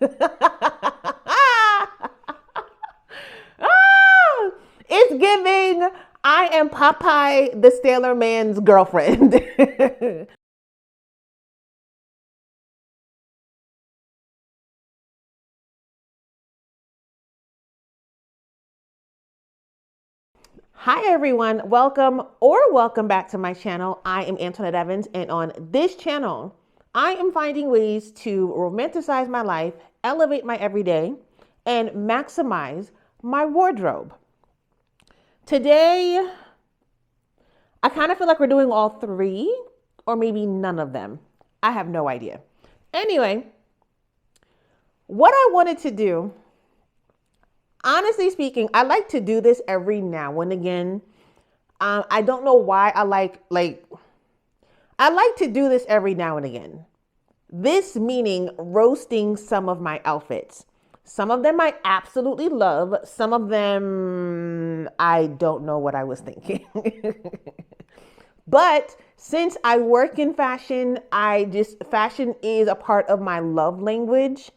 Ah, it's giving. I am Popeye the Sailor Man's girlfriend. Hi everyone, welcome back to my channel. I am Antoinette Evans, and on this channel, I am finding ways to romanticize my life, elevate my everyday, and maximize my wardrobe. Today, I kind of feel like we're doing all three, or maybe none of them. I have no idea. Anyway, what I wanted to do, honestly speaking, I like to do this every now and again. I don't know why I like to do this every now and again. This meaning roasting some of my outfits. Some of them I absolutely love. Some of them I don't know what I was thinking. But since I work in fashion, fashion is a part of my love language.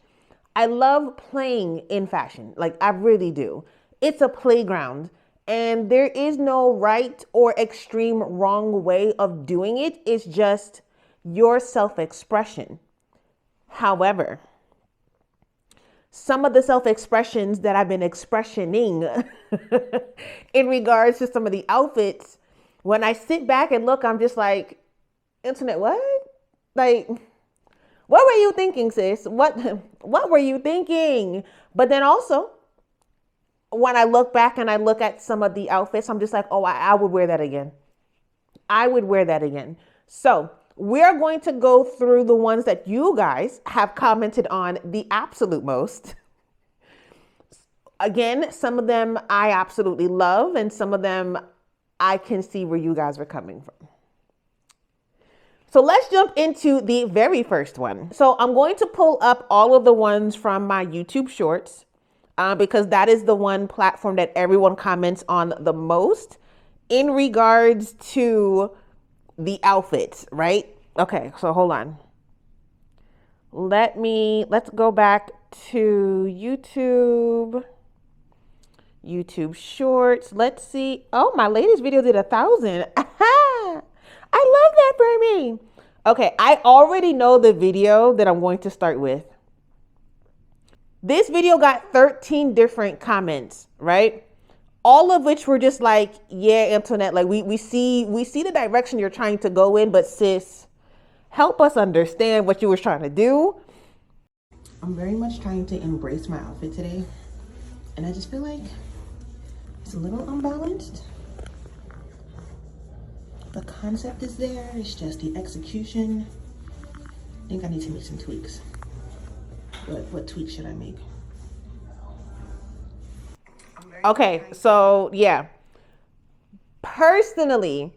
I love playing in fashion. Like, I really do. It's a playground, and there is no right or extreme wrong way of doing it. It's just your self-expression. However, some of the self-expressions that I've been expressioning in regards to some of the outfits, when I sit back and look, I'm just like, Internet, what? Like, what were you thinking, sis? What were you thinking? But then also, when I look back and I look at some of the outfits, I'm just like, oh, I would wear that again. I would wear that again. So we're going to go through the ones that you guys have commented on the absolute most. Again, some of them I absolutely love, and some of them I can see where you guys are coming from. So let's jump into the very first one. So I'm going to pull up all of the ones from my YouTube shorts because that is the one platform that everyone comments on the most in regards to the outfits, right? Okay, so hold on. Let's go back to YouTube shorts. Let's see. Oh, my latest video did 1,000. I love that for me. Okay, I already know the video that I'm going to start with. This video got 13 different comments, right? All of which were just like, yeah, Antoinette, like we see the direction you're trying to go in, but sis, help us understand what you were trying to do. I'm very much trying to embrace my outfit today, and I just feel like it's a little unbalanced. The concept is there, it's just the execution. I think I need to make some tweaks. What tweaks should I make? Okay, so yeah. Personally,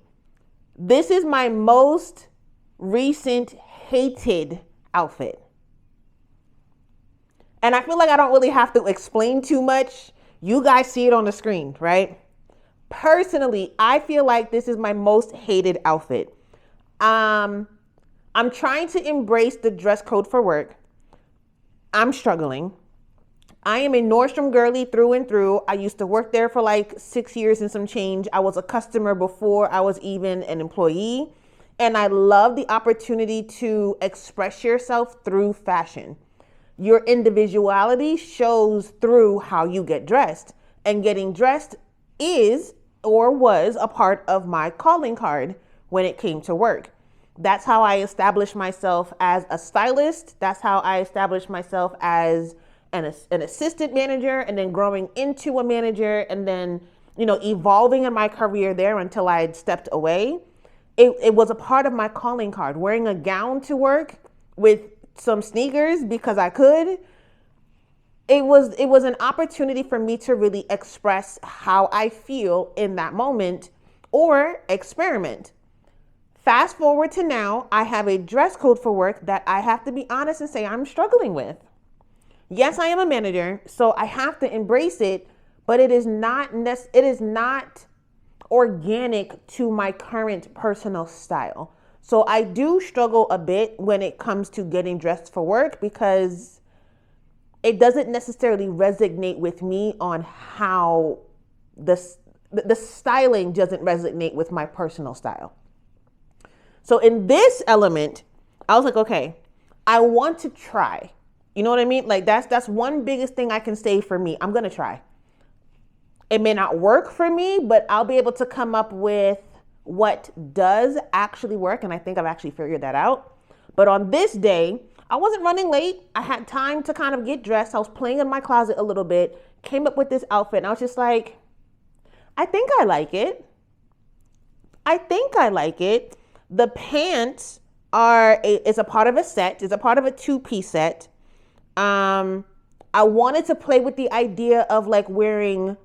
this is my most recent hated outfit. And I feel like I don't really have to explain too much. You guys see it on the screen, right? Personally, I feel like this is my most hated outfit. I'm trying to embrace the dress code for work. I'm struggling. I am a Nordstrom girly through and through. I used to work there for like 6 years and some change. I was a customer before I was even an employee. And I love the opportunity to express yourself through fashion. Your individuality shows through how you get dressed. And getting dressed is or was a part of my calling card when it came to work. That's how I established myself as a stylist. That's how I established myself as an assistant manager, and then growing into a manager, and then, evolving in my career there until I had stepped away. It was a part of my calling card. Wearing a gown to work with some sneakers because I could. It was an opportunity for me to really express how I feel in that moment or experiment. Fast forward to now, I have a dress code for work that I have to be honest and say I'm struggling with. Yes, I am a manager, so I have to embrace it, but it is not organic to my current personal style. So I do struggle a bit when it comes to getting dressed for work because it doesn't necessarily resonate with me on how the styling doesn't resonate with my personal style. So in this element, I was like, okay, I want to try. You know what I mean? Like that's one biggest thing I can say for me. I'm going to try. It may not work for me, but I'll be able to come up with what does actually work. And I think I've actually figured that out. But on this day, I wasn't running late. I had time to kind of get dressed. I was playing in my closet a little bit, came up with this outfit, and I was just like, I think I like it. I think I like it. The pants is a part of a set. It's a part of a 2-piece set. I wanted to play with the idea of like wearing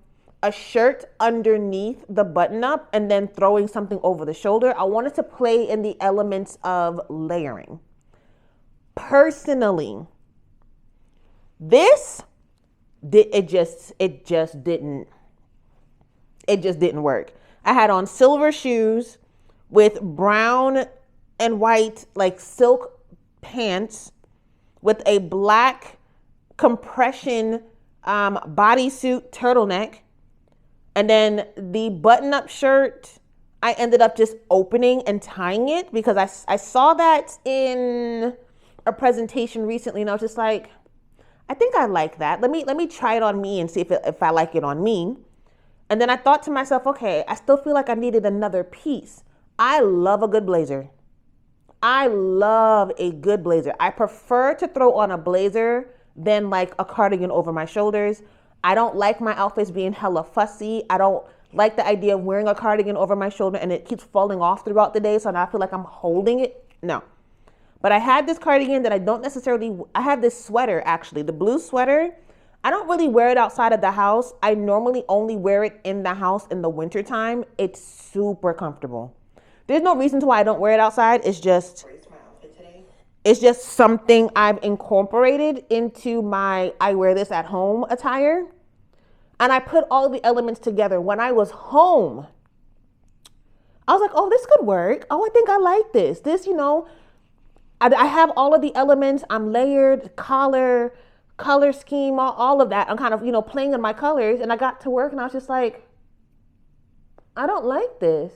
a shirt underneath the button up and then throwing something over the shoulder. I wanted to play in the elements of layering. Personally, it just didn't work. I had on silver shoes with brown and white like silk pants with a black compression bodysuit turtleneck. And then the button-up shirt, I ended up just opening and tying it because I saw that in a presentation recently, and I was just like, I think I like that. Let me try it on me and see if I like it on me. And then I thought to myself, okay, I still feel like I needed another piece. I love a good blazer. I love a good blazer. I prefer to throw on a blazer than like a cardigan over my shoulders. I don't like my outfits being hella fussy. I don't like the idea of wearing a cardigan over my shoulder and it keeps falling off throughout the day, so now I feel like I'm holding it. No. But I had this cardigan that I have this sweater actually, the blue sweater. I don't really wear it outside of the house. I normally only wear it in the house in the wintertime. It's super comfortable. There's no reason to why I don't wear it outside. It's just something I've incorporated into my I wear this at home attire. And I put all the elements together. When I was home, I was like, oh, this could work. Oh, I think I like this. This, I have all of the elements. I'm layered, color scheme, all of that. I'm kind of, playing in my colors. And I got to work and I was just like, I don't like this.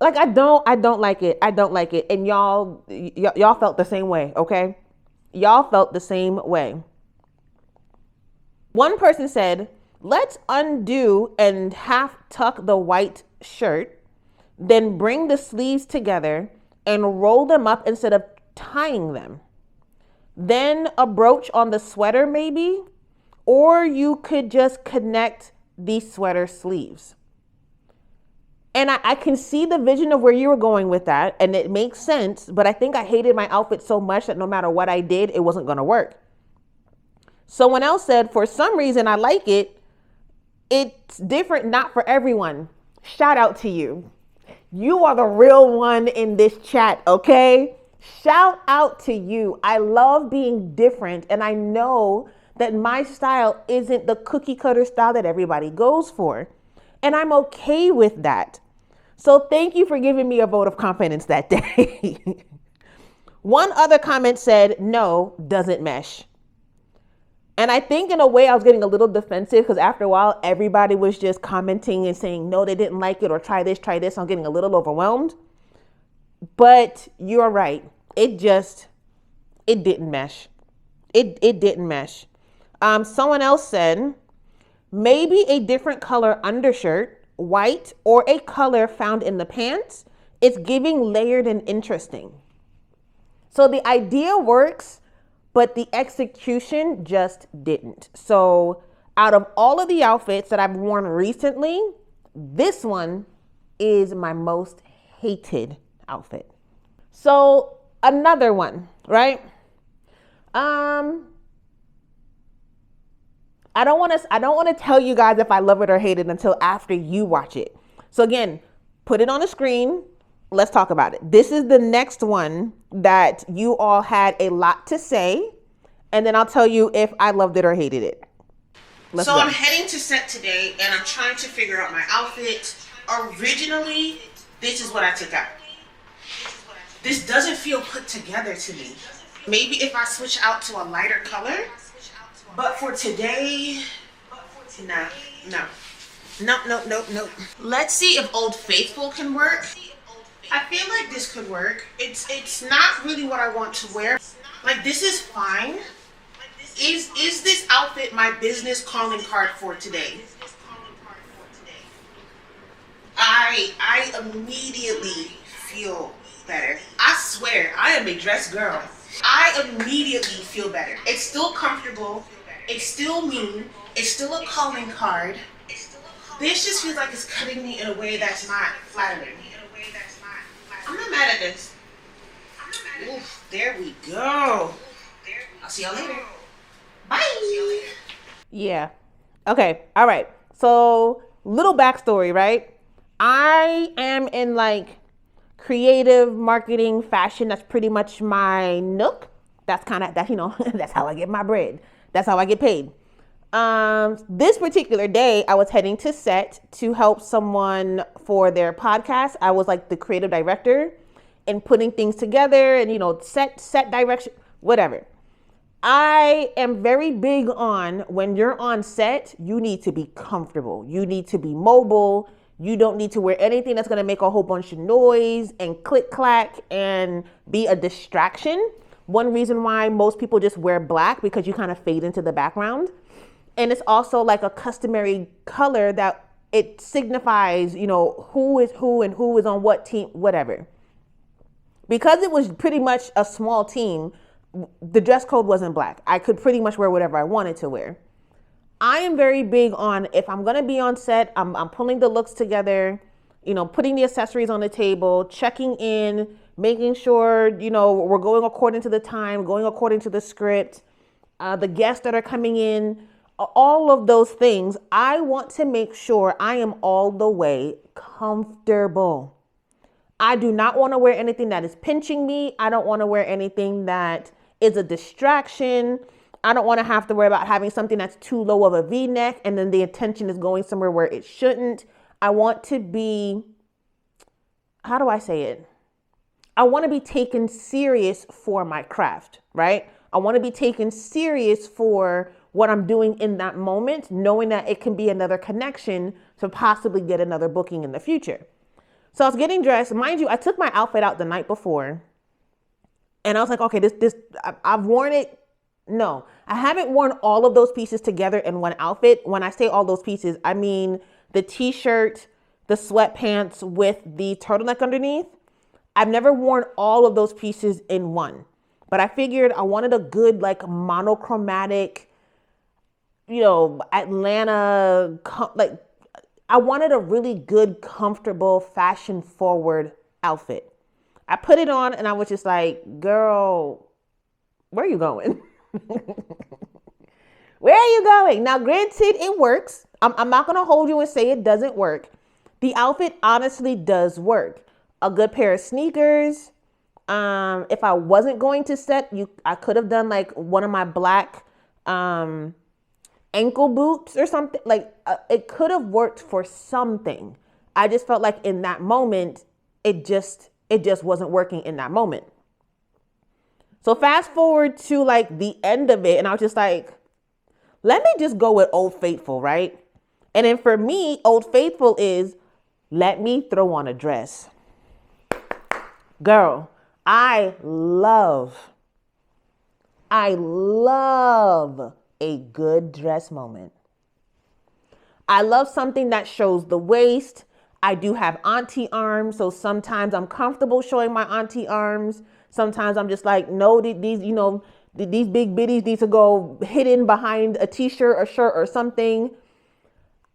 Like, I don't like it. I don't like it. And y'all felt the same way, okay? Y'all felt the same way. One person said, let's undo and half tuck the white shirt, then bring the sleeves together and roll them up instead of tying them. Then a brooch on the sweater maybe, or you could just connect the sweater sleeves. And I can see the vision of where you were going with that, and it makes sense, but I think I hated my outfit so much that no matter what I did, it wasn't gonna work. Someone else said, for some reason I like it. It's different, not for everyone. Shout out to you. You are the real one in this chat, okay? Shout out to you. I love being different, and I know that my style isn't the cookie cutter style that everybody goes for. And I'm okay with that. So thank you for giving me a vote of confidence that day. One other comment said, no, doesn't mesh. And I think in a way I was getting a little defensive because after a while, everybody was just commenting and saying, no, they didn't like it, or try this. I'm getting a little overwhelmed. But you're right. It didn't mesh. It didn't mesh. Someone else said, maybe a different color undershirt, white, or a color found in the pants. It's giving layered and interesting. So the idea works, but the execution just didn't. So out of all of the outfits that I've worn recently, this one is my most hated outfit. So another one, right? I don't want to tell you guys if I love it or hate it until after you watch it. So again, put it on the screen. Let's talk about it. This is the next one that you all had a lot to say, and then I'll tell you if I loved it or hated it. Let's go. I'm heading to set today, and I'm trying to figure out my outfit. Originally, this is what I took out. This doesn't feel put together to me. Maybe if I switch out to a lighter color, But for today, nah, no. No, no, no, no. Let's see if Old Faithful can work. I feel like this could work. It's not really what I want to wear. Like, this is fine. Is this outfit my business calling card for today? I immediately feel better. I swear, I am a dress girl. I immediately feel better. It's still comfortable. It's still me. It's still a calling card. This just feels like it's cutting me in a way that's not flattering. I'm not mad at this. Oof, there we go. I'll see y'all later. Bye. Yeah. Okay. All right. So, little backstory, right? I am in like creative marketing, fashion. That's pretty much my nook. That's kind of that, that's how I get my bread. That's how I get paid. This particular day, I was heading to set to help someone for their podcast. I was like the creative director and putting things together and, set direction, whatever. I am very big on when you're on set, you need to be comfortable. You need to be mobile. You don't need to wear anything that's going to make a whole bunch of noise and click clack and be a distraction. One reason why most people just wear black, because you kind of fade into the background. And it's also like a customary color that it signifies, who is who and who is on what team, whatever. Because it was pretty much a small team, the dress code wasn't black. I could pretty much wear whatever I wanted to wear. I am very big on, if I'm going to be on set, I'm pulling the looks together, putting the accessories on the table, checking in, making sure, we're going according to the time, going according to the script, the guests that are coming in, all of those things. I want to make sure I am all the way comfortable. I do not want to wear anything that is pinching me. I don't want to wear anything that is a distraction. I don't want to have to worry about having something that's too low of a V-neck and then the attention is going somewhere where it shouldn't. I want to be, how do I say it? I want to be taken serious for my craft, right? I want to be taken serious for what I'm doing in that moment, knowing that it can be another connection to possibly get another booking in the future. So I was getting dressed. Mind you, I took my outfit out the night before and I was like, okay, I've worn it. No, I haven't worn all of those pieces together in one outfit. When I say all those pieces, I mean the t-shirt, the sweatpants with the turtleneck underneath. I've never worn all of those pieces in one, but I figured I wanted a good, like, monochromatic, Atlanta, I wanted a really good, comfortable, fashion forward outfit. I put it on and I was just like, girl, where are you going? Where are you going? Now, granted, it works. I'm not going to hold you and say it doesn't work. The outfit honestly does work. A good pair of sneakers. If I wasn't going to set, I could have done like one of my black ankle boots or something. Like it could have worked for something. I just felt like in that moment, it just wasn't working in that moment. So fast forward to like the end of it, and I was just like, let me just go with Old Faithful, right? And then for me, Old Faithful is, let me throw on a dress. Girl, I love a good dress moment. I love something that shows the waist. I do have auntie arms, so sometimes I'm comfortable showing my auntie arms. Sometimes I'm just like, no, these big bitties need to go hidden behind a t-shirt or shirt or something.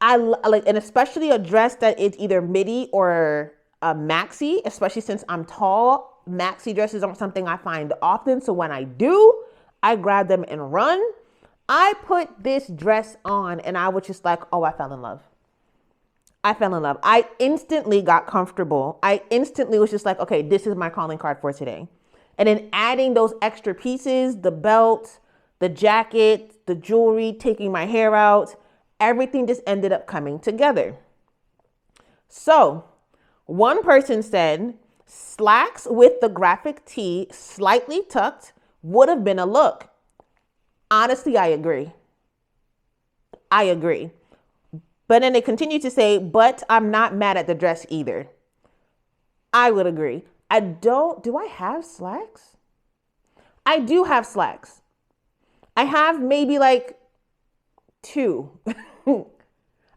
I like, and especially a dress that is either midi or a maxi, especially since I'm tall. Maxi dresses aren't something I find often. So when I do, I grab them and run. I put this dress on and I was just like, oh, I fell in love. I instantly got comfortable. I instantly was just like, okay, this is my calling card for today. And then adding those extra pieces, the belt, the jacket, the jewelry, taking my hair out, everything just ended up coming together. So one person said, slacks with the graphic tee slightly tucked would have been a look. Honestly, I agree. I agree. But then they continue to say, but I'm not mad at the dress either. I would agree. Do I have slacks? I do have slacks. I have maybe like two.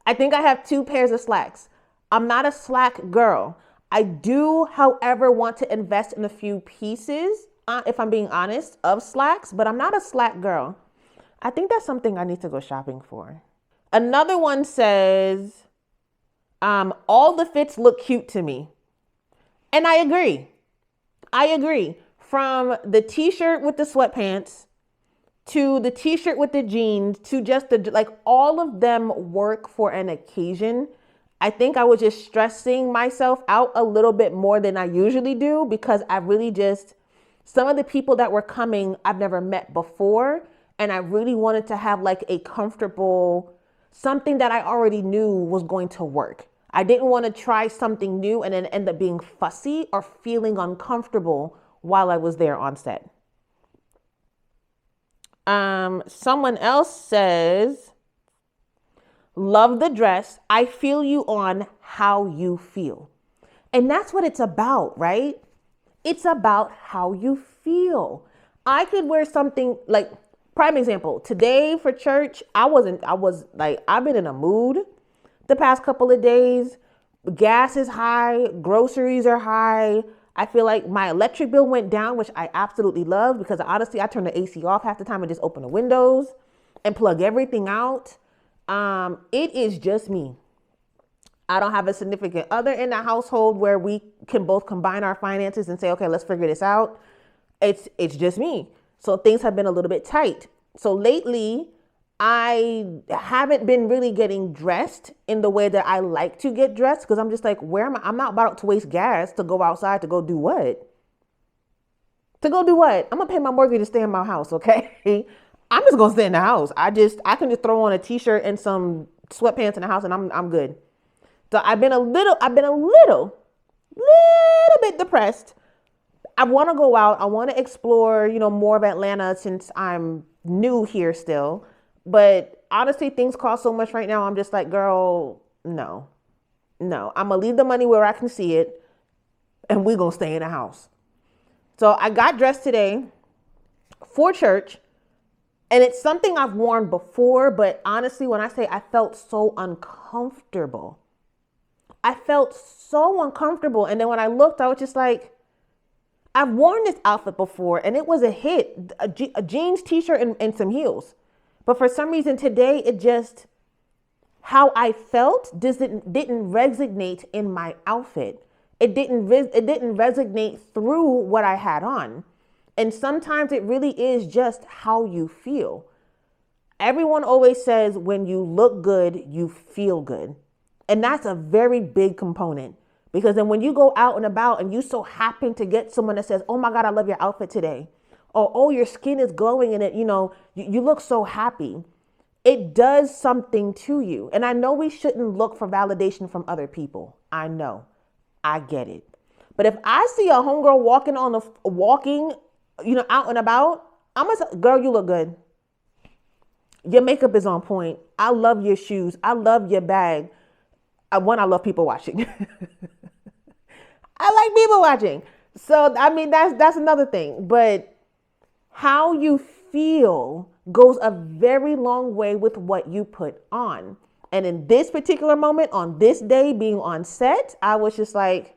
I think I have two pairs of slacks. I'm not a slack girl. I do, however, want to invest in a few pieces, if I'm being honest, of slacks, but I'm not a slack girl. I think that's something I need to go shopping for. Another one says, all the fits look cute to me. And I agree. I agree. From the t-shirt with the sweatpants to the t-shirt with the jeans to just like all of them work for an occasion. I think I was just stressing myself out a little bit more than I usually do because I really just, some of the people that were coming, I've never met before. And I really wanted to have like a comfortable, something that I already knew was going to work. I didn't want to try something new and then end up being fussy or feeling uncomfortable while I was there on set. Someone else says, love the dress. I feel you on how you feel. And that's what it's about, right? It's about how you feel. I could wear something like, prime example, today for church, I've been in a mood the past couple of days. Gas is high, groceries are high. I feel like my electric bill went down, which I absolutely love because honestly, I turn the AC off half the time and just open the windows and plug everything out. It is just me. I don't have a significant other in the household where we can both combine our finances and say, okay, let's figure this out. It's just me. So things have been a little bit tight. So lately, I haven't been really getting dressed in the way that I like to get dressed because I'm just like, where am I? I'm not about to waste gas to go outside to go do what? To go do what? I'm going to pay my mortgage to stay in my house, okay? I'm just going to stay in the house. I can just throw on a t-shirt and some sweatpants in the house and I'm good. So I've been a little bit depressed. I want to go out. I want to explore, more of Atlanta since I'm new here still. But honestly, things cost so much right now. I'm just like, girl, no. I'm going to leave the money where I can see it and we're going to stay in the house. So I got dressed today for church and it's something I've worn before. But honestly, when I say I felt so uncomfortable, And then when I looked, I was just like, I've worn this outfit before and it was a hit, a jeans t-shirt and some heels. But for some reason today, it just, how I felt didn't resonate in my outfit. It didn't resonate through what I had on. And sometimes it really is just how you feel. Everyone always says when you look good, you feel good. And that's a very big component. Because then when you go out and about and you so happen to get someone that says, oh my God, I love your outfit today. Or, oh, your skin is glowing and you look so happy. It does something to you. And I know we shouldn't look for validation from other people. I know. I get it. But if I see a homegirl walking, out and about, I'm going to say, girl, you look good. Your makeup is on point. I love your shoes. I love your bag. I love people watching. I like people watching. So, I mean, that's another thing. But how you feel goes a very long way with what you put on. And in this particular moment, on this day, being on set, I was just like,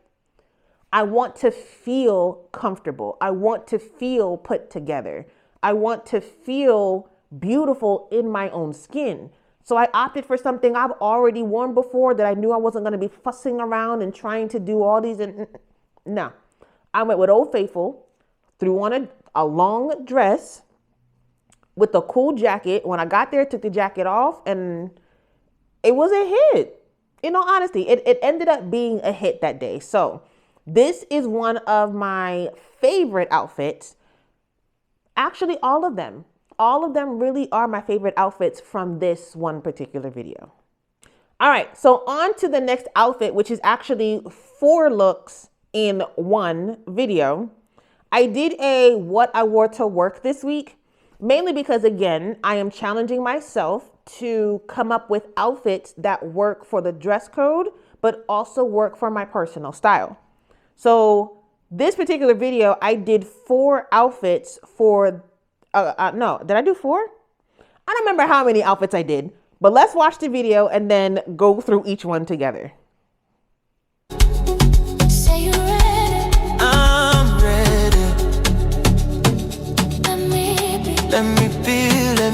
I want to feel comfortable. I want to feel put together. I want to feel beautiful in my own skin. So I opted for something I've already worn before that I knew I wasn't going to be fussing around and trying to do all these. No, I went with Old Faithful, threw on a long dress with a cool jacket. When I got there, took the jacket off and it was a hit. In all honesty, it ended up being a hit that day. So this is one of my favorite outfits. Actually, all of them. All of them really are my favorite outfits from this one particular video. All right, so on to the next outfit, which is actually 4 looks in one video. I did a what I wore to work this week. Mainly because, again, I am challenging myself to come up with outfits that work for the dress code, but also work for my personal style. So this particular video, I did 4 outfits for, no, did I do 4? I don't remember how many outfits I did, but let's watch the video and then go through each one together. Say you're ready. I'm ready. Let me be. Let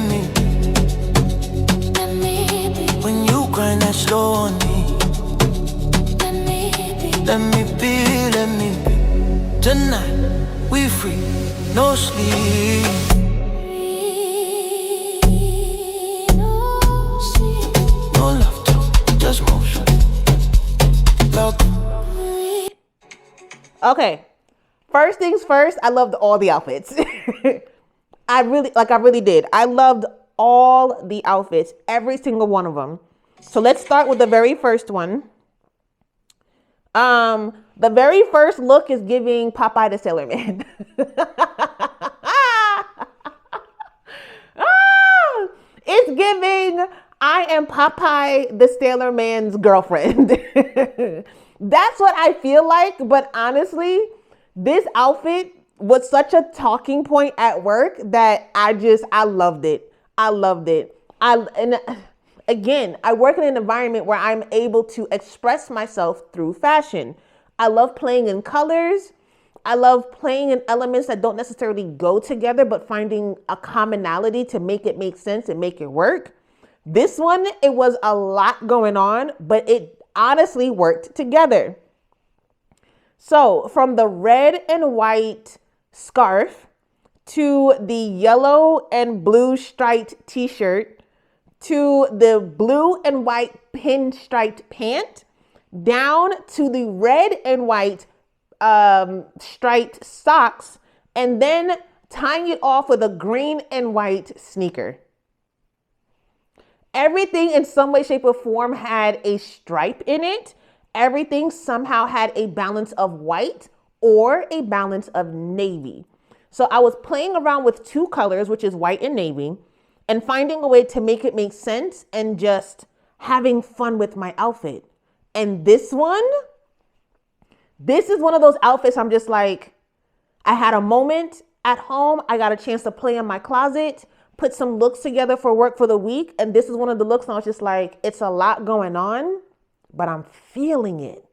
me be. Let me be. When you grind that slow on me. Let me be. Let me be. Let me be. Tonight we free, no sleep. No love talk, just motion. Okay, first things first, I loved all the outfits. I really did. I loved all the outfits, every single one of them. So let's start with the very first one. The very first look is giving Popeye the Sailor Man. It's giving, I am Popeye the Sailor Man's girlfriend. That's what I feel like. But honestly, this outfit was such a talking point at work that I loved it. I loved it. And again, I work in an environment where I'm able to express myself through fashion. I love playing in colors. I love playing in elements that don't necessarily go together, but finding a commonality to make it make sense and make it work. This one, it was a lot going on, but it honestly worked together. So from the red and white scarf to the yellow and blue striped t-shirt to the blue and white pinstriped pant down to the red and white striped socks, and then tying it off with a green and white sneaker. Everything in some way, shape, or form had a stripe in it. Everything somehow had a balance of white or a balance of navy. So I was playing around with 2 colors, which is white and navy, and finding a way to make it make sense and just having fun with my outfit. And this is one of those outfits I'm just like, I had a moment at home. I got a chance to play in my closet, put some looks together for work for the week. And this is one of the looks I was just like, it's a lot going on, but I'm feeling it.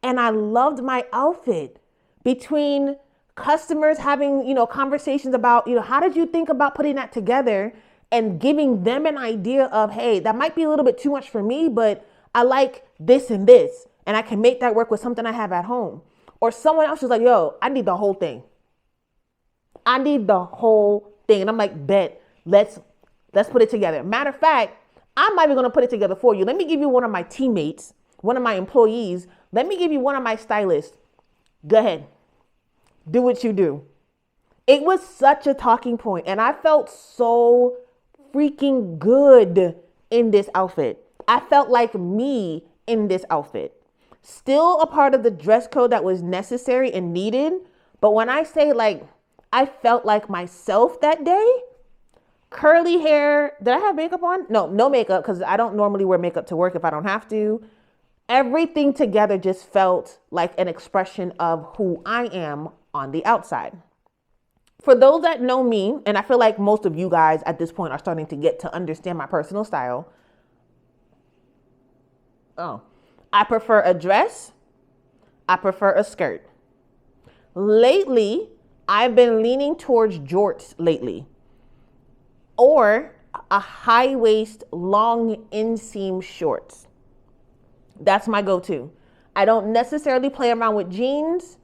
And I loved my outfit. Between customers having, conversations about, how did you think about putting that together, and giving them an idea of, hey, that might be a little bit too much for me, but I like this and this, and I can make that work with something I have at home. Or someone else is like, yo, I need the whole thing. I need the whole thing. And I'm like, bet, let's put it together. Matter of fact, I'm not even going to put it together for you. Let me give you one of my teammates, one of my employees. Let me give you one of my stylists. Go ahead. Do what you do. It was such a talking point, and I felt so freaking good in this outfit. I felt like me in this outfit. Still a part of the dress code that was necessary and needed. But when I say like, I felt like myself that day. Curly hair. Did I have makeup on? No makeup, because I don't normally wear makeup to work if I don't have to. Everything together just felt like an expression of who I am on the outside. For those that know me, and I feel like most of you guys at this point are starting to get to understand my personal style. I prefer a dress. I prefer a skirt. Lately, I've been leaning towards jorts lately, or a high waist, long inseam shorts. That's my go-to. I don't necessarily play around with jeans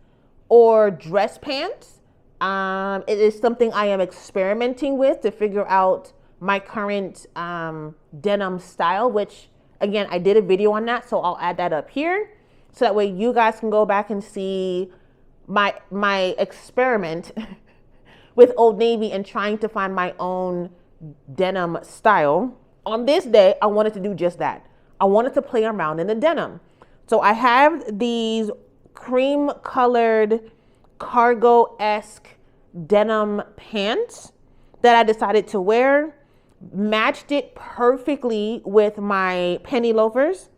or dress pants. It is something I am experimenting with to figure out my current denim style, which again, I did a video on that, so I'll add that up here. So that way you guys can go back and see my experiment with Old Navy and trying to find my own denim style. On this day, I wanted to do just that. I wanted to play around in the denim. So I have these cream colored cargo-esque denim pants that I decided to wear matched it perfectly with my penny loafers.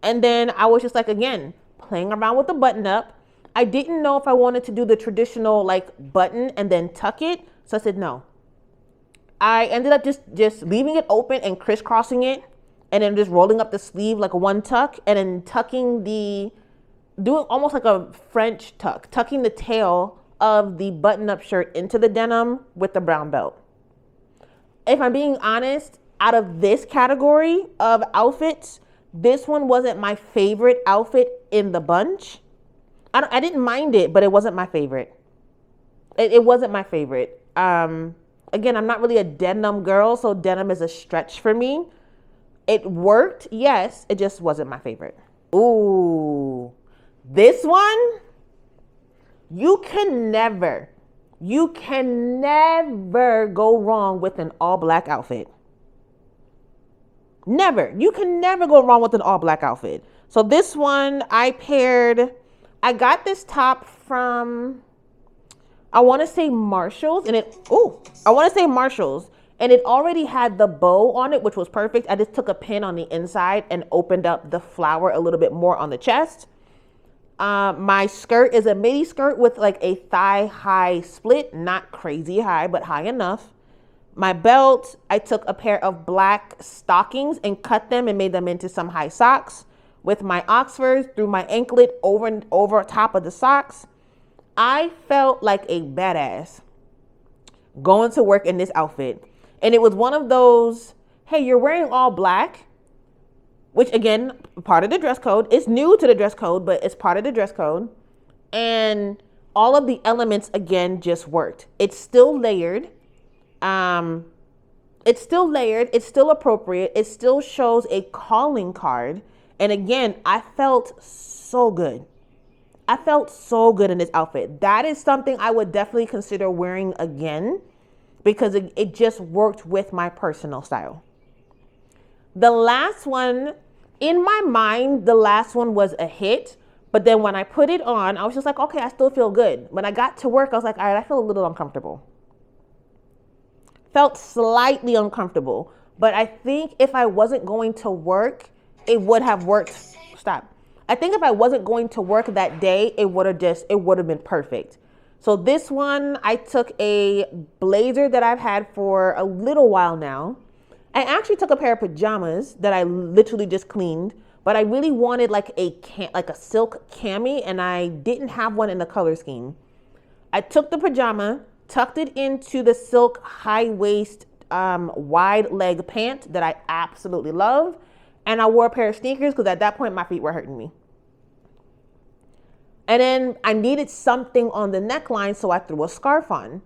And then I was just like, again, playing around with the button up. I didn't know if I wanted to do the traditional like button and then tuck it. So I said no. I ended up just leaving it open and crisscrossing it, and then just rolling up the sleeve like a one tuck, and then doing almost like a French tuck, tucking the tail of the button-up shirt into the denim with the brown belt. If I'm being honest, out of this category of outfits, this one wasn't my favorite outfit in the bunch. I didn't mind it, but it wasn't my favorite. It wasn't my favorite. Again, I'm not really a denim girl, so denim is a stretch for me. It worked, yes, it just wasn't my favorite. Ooh, this one, you can never go wrong with an all black outfit. Never. You can never go wrong with an all black outfit. So this one I got this top from, I want to say Marshalls, and it already had the bow on it, which was perfect. I just took a pin on the inside and opened up the flower a little bit more on the chest. My skirt is a midi skirt with like a thigh high split, not crazy high, but high enough. My belt, I took a pair of black stockings and cut them and made them into some high socks. With my Oxfords, threw my anklet over top of the socks. I felt like a badass going to work in this outfit. And it was one of those, hey, you're wearing all black, which again, part of the dress code. It's new to the dress code, but it's part of the dress code. And all of the elements, again, just worked. It's still layered. It's still appropriate. It still shows a calling card. And again, I felt so good. I felt so good in this outfit. That is something I would definitely consider wearing again because it just worked with my personal style. The last one, in my mind, the last one was a hit. But then when I put it on, I was just like, okay, I still feel good. When I got to work, I was like, all right, I feel a little uncomfortable. Felt slightly uncomfortable. But I think if I wasn't going to work, it would have worked. Stop. I think if I wasn't going to work that day, it would have been perfect. So this one, I took a blazer that I've had for a little while now. I actually took a pair of pajamas that I literally just cleaned, but I really wanted like a silk cami, and I didn't have one in the color scheme. I took the pajama, tucked it into the silk high waist, wide leg pant that I absolutely love. And I wore a pair of sneakers because at that point my feet were hurting me. And then I needed something on the neckline, so I threw a scarf on.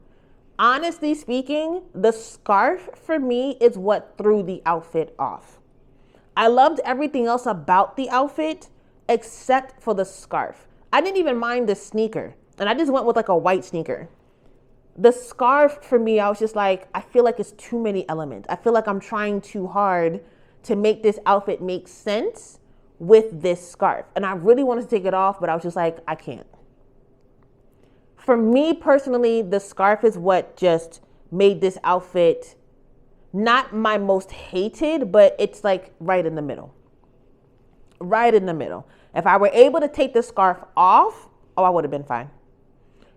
Honestly speaking, the scarf for me is what threw the outfit off. I loved everything else about the outfit except for the scarf. I didn't even mind the sneaker, and I just went with like a white sneaker. The scarf for me, I was just like, I feel like it's too many elements. I feel like I'm trying too hard to make this outfit make sense with this scarf. And I really wanted to take it off, but I was just like, I can't. For me personally, the scarf is what just made this outfit not my most hated, but it's like right in the middle. Right in the middle. If I were able to take the scarf off, I would have been fine.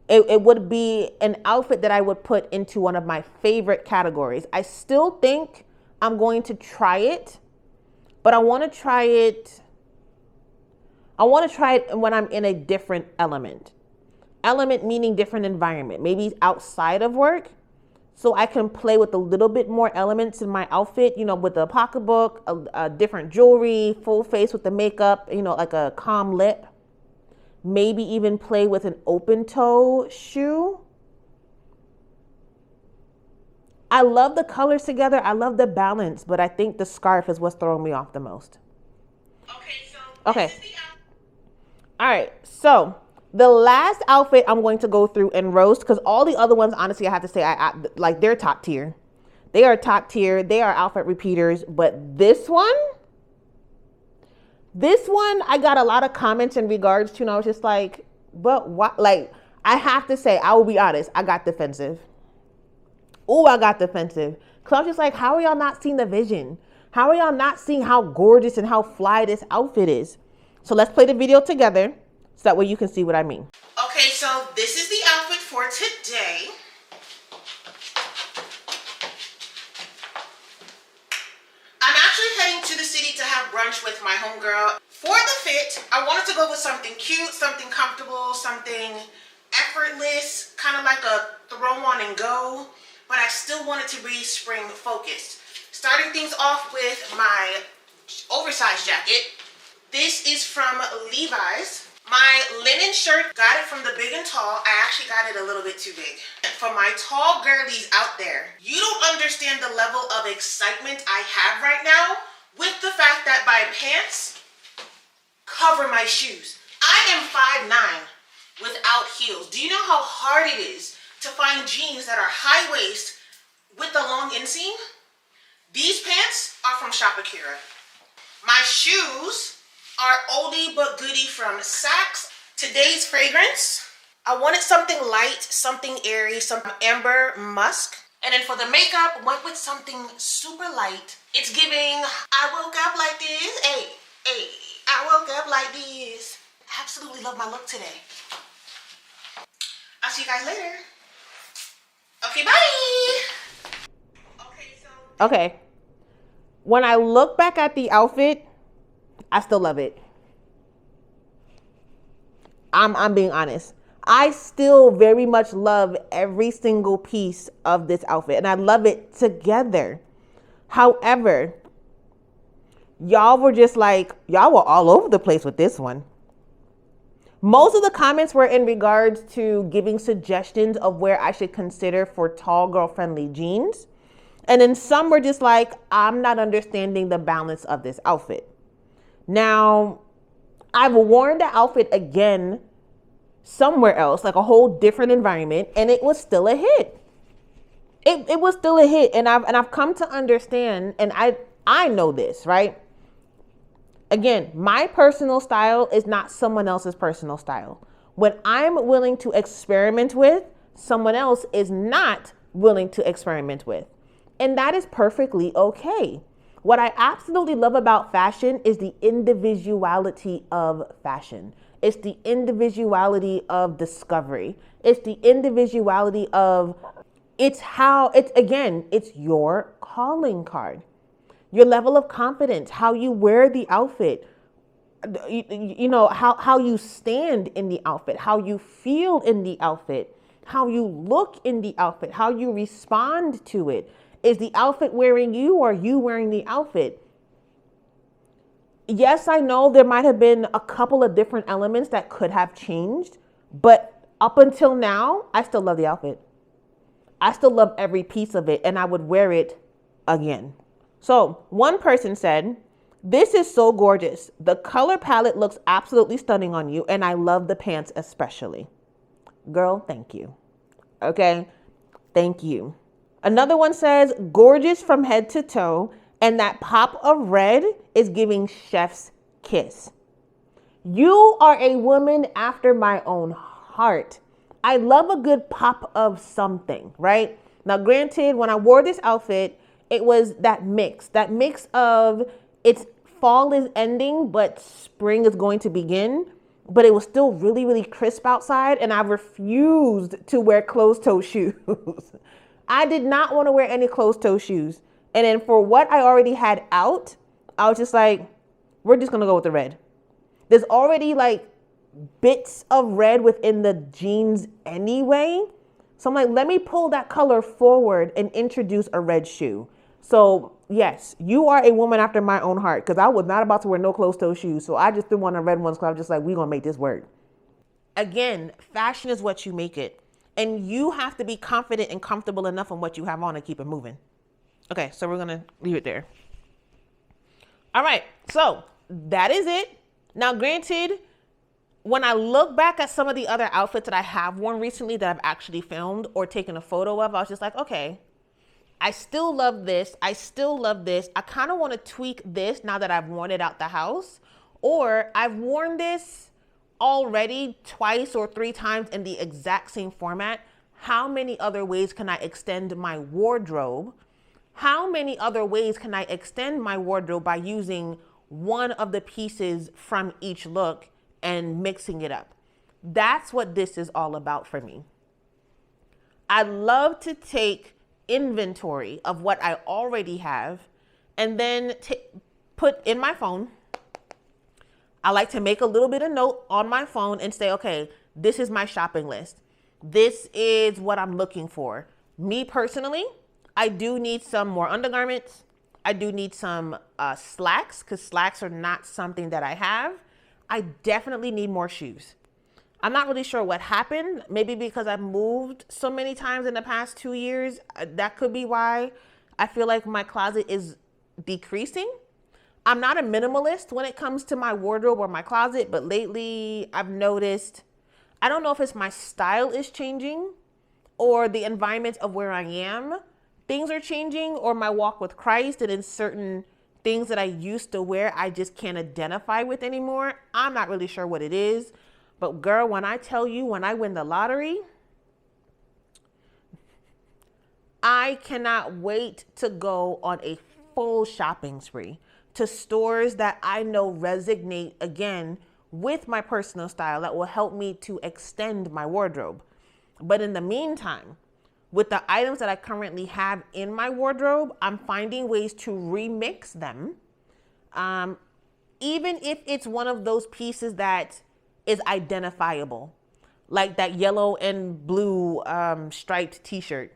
It would be an outfit that I would put into one of my favorite categories. I still think I'm going to try it, but I want to try it when I'm in a different element. Element meaning different environment, maybe outside of work, so I can play with a little bit more elements in my outfit, with the pocketbook, a different jewelry, full face with the makeup, like a calm lip. Maybe even play with an open toe shoe. I love the colors together. I love the balance, but I think the scarf is what's throwing me off the most. Okay. All right. So the last outfit I'm going to go through and roast, because all the other ones, honestly, I have to say, I like they're top tier. They are top tier. They are outfit repeaters. But this one, I got a lot of comments in regards to, and I was just like, but what? Like, I have to say, I will be honest, I got defensive. Oh, I got defensive. Cause I was just like, how are y'all not seeing the vision? How are y'all not seeing how gorgeous and how fly this outfit is? So let's play the video together so that way you can see what I mean. Okay, so this is the outfit for today. I'm actually heading to the city to have brunch with my homegirl. For the fit, I wanted to go with something cute, something comfortable, something effortless, kind of like a throw on and go, but I still wanted to be spring focused. Starting things off with my oversized jacket. This is from Levi's. My linen shirt, got it from the big and tall. I actually got it a little bit too big. For my tall girlies out there, you don't understand the level of excitement I have right now with the fact that my pants cover my shoes. I am 5'9" without heels. Do you know how hard it is to find jeans that are high waist with the long inseam? These pants are from Shop Akira. My shoes are oldie but goodie from Saks. Today's fragrance, I wanted something light, something airy, some amber musk. And then for the makeup, went with something super light. It's giving, I woke up like this. Hey, I woke up like this. Absolutely love my look today. I'll see you guys later. Okay, bye. Okay. When I look back at the outfit, I still love it. I'm being honest. I still very much love every single piece of this outfit, and I love it together. However, y'all were just like, y'all were all over the place with this one. Most of the comments were in regards to giving suggestions of where I should consider for tall girl friendly jeans. And then some were just like, I'm not understanding the balance of this outfit. Now, I've worn the outfit again somewhere else, like a whole different environment, and it was still a hit. It was still a hit, and I've come to understand, and I know this, right? Again, my personal style is not someone else's personal style. What I'm willing to experiment with, someone else is not willing to experiment with. And that is perfectly okay. What I absolutely love about fashion is the individuality of fashion. It's the individuality of discovery. It's the individuality of, it's your calling card. Your level of confidence, how you wear the outfit, you know, how you stand in the outfit, how you feel in the outfit, how you look in the outfit, how you respond to it. Is the outfit wearing you or are you wearing the outfit? Yes, I know there might have been a couple of different elements that could have changed, but up until now, I still love the outfit. I still love every piece of it, and I would wear it again. So one person said, this is so gorgeous. The color palette looks absolutely stunning on you, and I love the pants especially. Girl, thank you. Okay, thank you. Another one says, gorgeous from head to toe, and that pop of red is giving chef's kiss. You are a woman after my own heart. I love a good pop of something, right? Now, granted, when I wore this outfit, it was that mix of it's fall is ending, but spring is going to begin. But it was still really, really crisp outside, and I refused to wear closed-toe shoes. I did not want to wear any closed-toe shoes. And then for what I already had out, I was just like, we're just going to go with the red. There's already like bits of red within the jeans anyway. So I'm like, let me pull that color forward and introduce a red shoe. So yes, you are a woman after my own heart, because I was not about to wear no closed-toe shoes. So I just threw on the red ones because I was just like, we're going to make this work. Again, fashion is what you make it. And you have to be confident and comfortable enough in what you have on to keep it moving. Okay, so we're going to leave it there. All right, so that is it. Now, granted, when I look back at some of the other outfits that I have worn recently that I've actually filmed or taken a photo of, I was just like, okay, I still love this. I still love this. I kind of want to tweak this now that I've worn it out the house. Or I've worn this already twice or 3 times in the exact same format. how many other ways can I extend my wardrobe? How many other ways can I extend my wardrobe by using one of the pieces from each look and mixing it up? That's what this is all about for me. I love to take inventory of what I already have and then put in my phone. I like to make a little bit of note on my phone and say, okay, this is my shopping list. This is what I'm looking for. Me personally, I do need some more undergarments. I do need some slacks, because slacks are not something that I have. I definitely need more shoes. I'm not really sure what happened. Maybe because I've moved so many times in the past 2 years. That could be why I feel like my closet is decreasing. I'm not a minimalist when it comes to my wardrobe or my closet, but lately I've noticed, I don't know if it's my style is changing or the environment of where I am. Things are changing, or my walk with Christ, and in certain things that I used to wear, I just can't identify with anymore. I'm not really sure what it is. But girl, when I tell you, when I win the lottery, I cannot wait to go on a full shopping spree to stores that I know resonate again with my personal style, that will help me to extend my wardrobe. But in the meantime, with the items that I currently have in my wardrobe, I'm finding ways to remix them. Even if it's one of those pieces that is identifiable, like that yellow and blue striped t-shirt.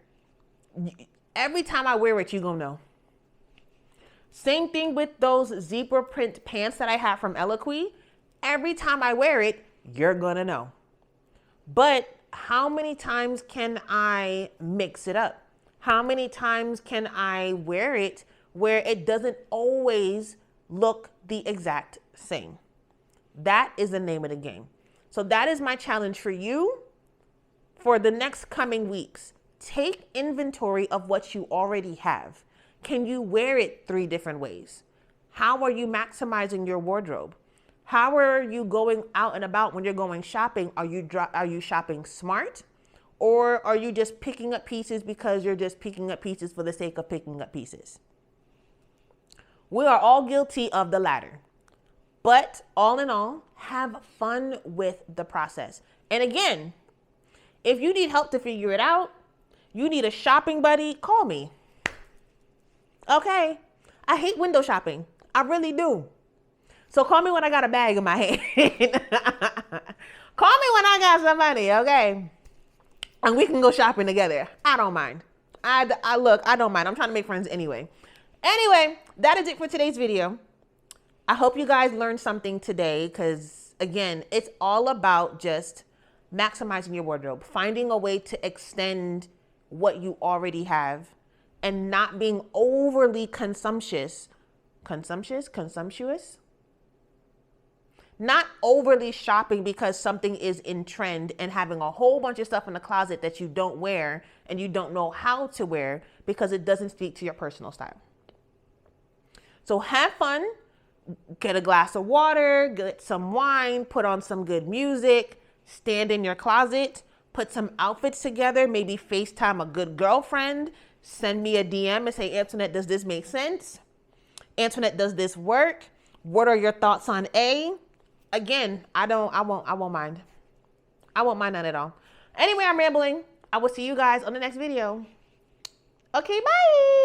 Every time I wear it, you're gonna know. Same thing with those zebra print pants that I have from Eloquii. Every time I wear it, you're gonna know. But how many times can I mix it up? How many times can I wear it where it doesn't always look the exact same? That is the name of the game. So that is my challenge for you for the next coming weeks. Take inventory of what you already have. Can you wear it 3 different ways? How are you maximizing your wardrobe? How are you going out and about when you're going shopping? Are you shopping smart? Or are you just picking up pieces because you're just picking up pieces for the sake of picking up pieces? We are all guilty of the latter. But all in all, have fun with the process. And again, if you need help to figure it out, you need a shopping buddy, call me. Okay? I hate window shopping. I really do. So call me when I got a bag in my hand. Call me when I got some money, okay? And we can go shopping together. I don't mind. I don't mind. I'm trying to make friends anyway. Anyway, that is it for today's video. I hope you guys learned something today, because again, it's all about just maximizing your wardrobe, finding a way to extend what you already have, and not being overly consumptuous, not overly shopping because something is in trend and having a whole bunch of stuff in the closet that you don't wear and you don't know how to wear because it doesn't speak to your personal style. So have fun, get a glass of water, get some wine, put on some good music, stand in your closet, put some outfits together, maybe FaceTime a good girlfriend, send me a DM and say, Antoinette, does this make sense? Antoinette, does this work? What are your thoughts on A? Again, I won't mind. I won't mind none at all. Anyway, I'm rambling. I will see you guys on the next video. Okay, bye.